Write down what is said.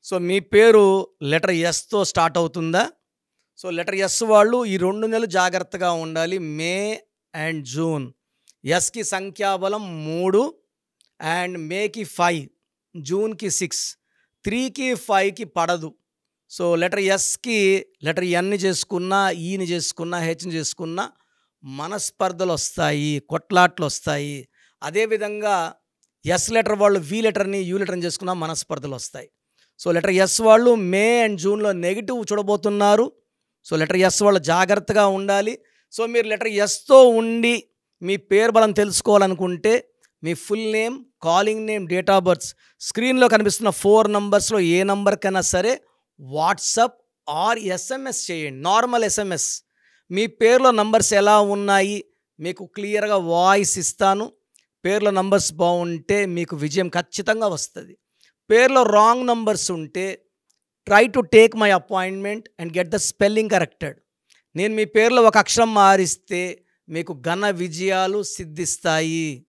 So మీ పేరు letter ఎస్‌తో start అవుతుందా? So letter S వాళ్ళు ఈ 2 నెలలు జాగ్రత్తగా ఉండాలి. మే అండ్ జూన్. ఎస్‌కి సంఖ్యాబలం 3 అండ్ మేకి 5, జూన్‌కి 6, 3కి 5కి పడదు. సో లెటర్ ఎస్‌కి లెటర్ ఎన్‌ని చేసుకున్నా, ఈని చేసుకున్నా, హెచ్‌ని చేసుకున్నా మనస్పర్ధలొస్తాయి, కొట్లాట్లొస్తాయి. అదేవిధంగా ఎస్ లెటర్ వాళ్ళు వి లెటర్‌ని, యు లెటర్‌ని చేసుకున్నా మనస్పర్ధలొస్తాయి. సో లెటర్ ఎస్ వాళ్ళు మే అండ్ జూన్‌లో నెగెటివ్ చూడబోతున్నారు. సో లెటర్ ఎస్ వాళ్ళు జాగ్రత్తగా ఉండాలి. సో మీరు లెటర్ ఎస్‌తో ఉండి మీ పేరు బలం తెలుసుకోవాలనుకుంటే మీ full name, calling name, date of birth స్క్రీన్‌లో కనిపిస్తున్న 4 నంబర్స్‌లో ఏ నంబర్‌కైనా సరే వాట్సాప్ ఆర్ ఎస్ఎంఎస్ చేయండి. Normal SMS. మీ పేరులో నంబర్స్ ఎలా ఉన్నాయి మీకు క్లియర్‌గా వాయిస్ ఇస్తాను. పేరులో నంబర్స్ బాగుంటే మీకు విజయం ఖచ్చితంగా వస్తుంది. పేరులో రాంగ్ నంబర్స్ ఉంటే try to take my appointment and get the spelling corrected. నేను మీ పేరులో ఒక అక్షరం మారిస్తే మీకు ఘన విజయాలు సిద్ధిస్తాయి.